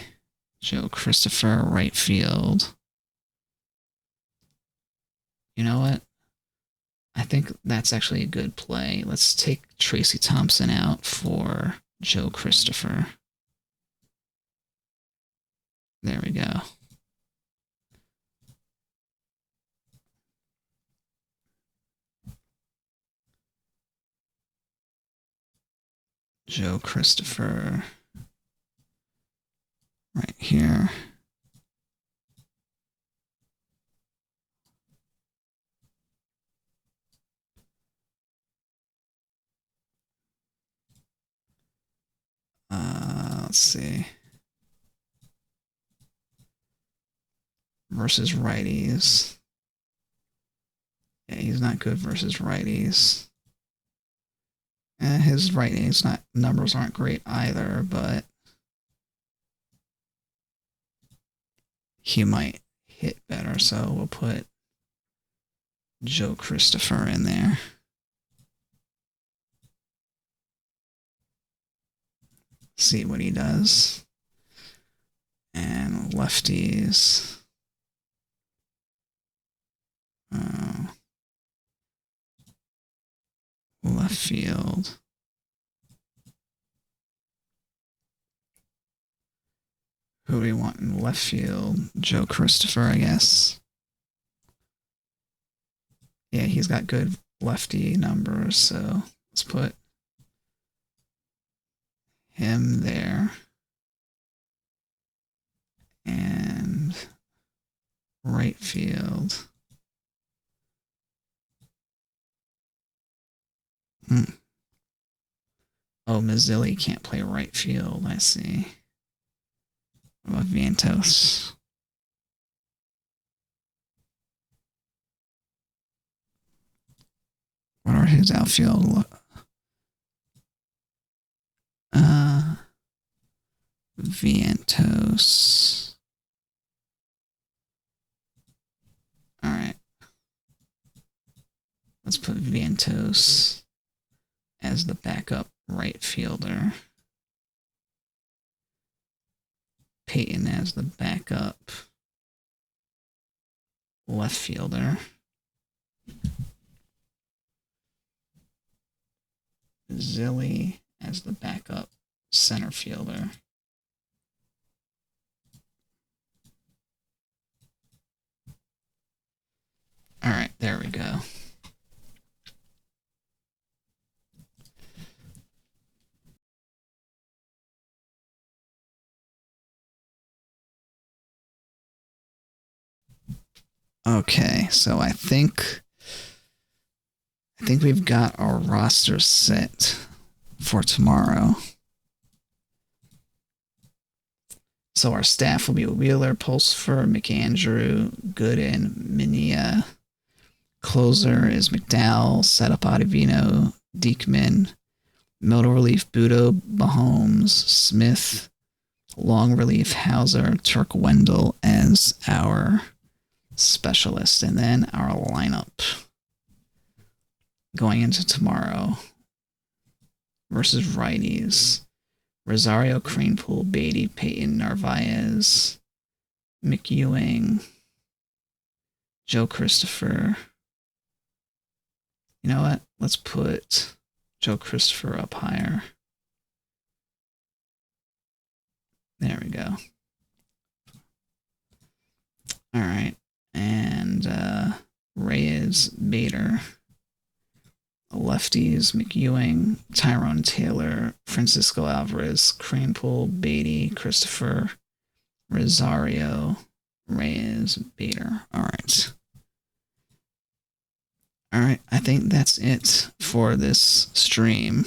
Joe Christopher, right field. You know what? I think that's actually a good play. Let's take Tracy Thompson out for Joe Christopher. There we go. Joe Christopher right here. Let's see. Versus righties. Yeah, he's not good versus righties. His righties numbers aren't great either, but he might hit better, so we'll put Joe Christopher in there. See what he does. And lefties. Left field. Who do we want in left field? Joe Christopher, I guess. Yeah, he's got good lefty numbers, so let's put him there. And right field. Oh, Mazzilli can't play right field, I see. What about Vientos? What are his outfield? Vientos. Alright. Let's put Vientos as the backup right fielder. Peyton as the backup left fielder. Zilly as the backup center fielder. All right, there we go. Okay, so I think we've got our roster set for tomorrow. So our staff will be Wheeler, Pulsifer, McAndrew, Gooden, Minia. Closer is McDowell, Setup Ottavino, Diekman, middle relief Budo, Mahomes, Smith, long relief Hauser, Turk Wendell as our specialist, and then our lineup going into tomorrow versus righties. Rosario, Cranepool, Beatty, Peyton, Narvaez, McEwing, Joe Christopher. You know what? Let's put Joe Christopher up higher. There we go. All right. And Reyes, Bader. Lefties, McEwing, Tyrone Taylor, Francisco Alvarez, Cranepool, Beatty, Christopher, Rosario, Reyes, Bader. All right. All right, I think that's it for this stream.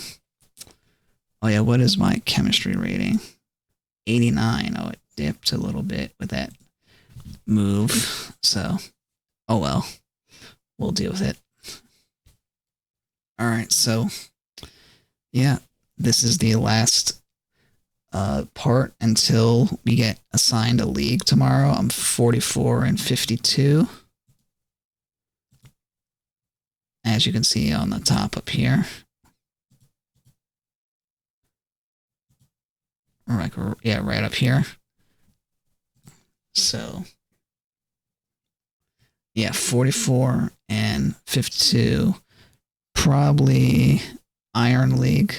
Oh yeah, what is my chemistry rating? 89. Oh, it dipped a little bit with that move. So, oh well. We'll deal with it. All right, so yeah, this is the last part until we get assigned a league tomorrow. I'm 44 and 52. As you can see on the top up here. All right. like, yeah, right up here. So, yeah, 44 and 52. Probably Iron League.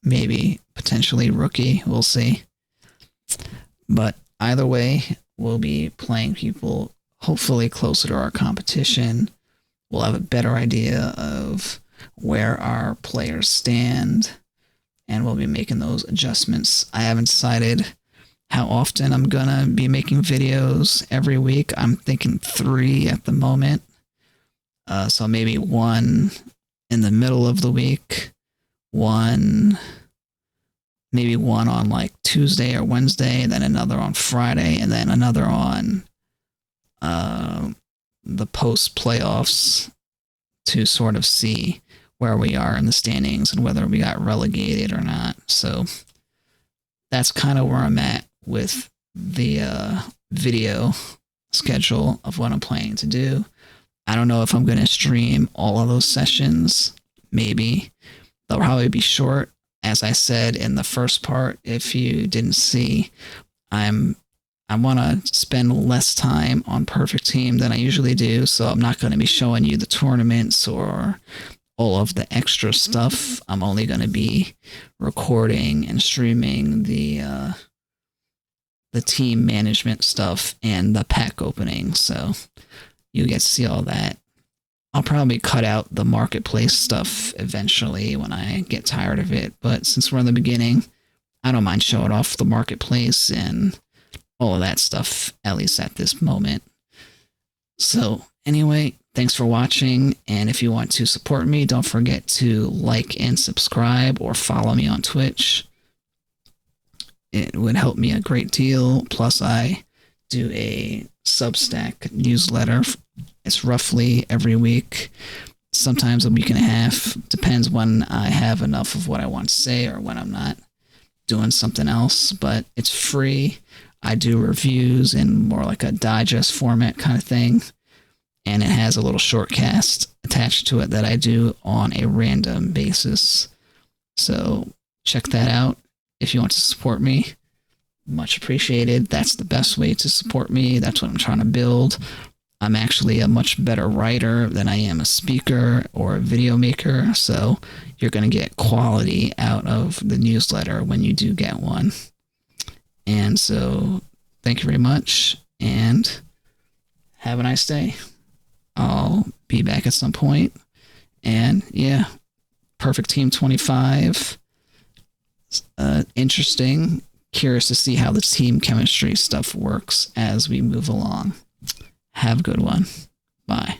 Maybe potentially Rookie. We'll see. But either way, we'll be playing people hopefully closer to our competition. We'll have a better idea of where our players stand, and we'll be making those adjustments. I haven't decided how often I'm gonna be making videos every week. I'm thinking 3 at the moment. So maybe 1 in the middle of the week, maybe 1 on like Tuesday or Wednesday, and then another on Friday, and then another on the post playoffs to sort of see where we are in the standings and whether we got relegated or not. So that's kind of where I'm at with the video schedule of what I'm planning to do. I don't know if I'm going to stream all of those sessions. Maybe they'll probably be short. As I said in the first part, if you didn't see, I want to spend less time on Perfect Team than I usually do, so I'm not going to be showing you the tournaments or all of the extra stuff. I'm only going to be recording and streaming the team management stuff and the pack opening, so you get to see all that. I'll probably cut out the marketplace stuff eventually when I get tired of it, but since we're in the beginning, I don't mind showing off the marketplace and all of that stuff, at least at this moment. So anyway, thanks for watching, and if you want to support me, don't forget to like and subscribe or follow me on Twitch. It would help me a great deal. Plus, I do a Substack newsletter. It's roughly every week, sometimes a week and a half. Depends when I have enough of what I want to say or when I'm not doing something else, but it's free. I do reviews in more like a digest format kind of thing, and it has a little shortcast attached to it that I do on a random basis. So check that out if you want to support me. Much appreciated. That's the best way to support me. That's what I'm trying to build. I'm actually a much better writer than I am a speaker or a video maker, so you're going to get quality out of the newsletter when you do get one. And so thank you very much, and have a nice day. I'll be back at some point. And yeah, Perfect Team 25. Interesting. Curious to see how the team chemistry stuff works as we move along. Have a good one. Bye.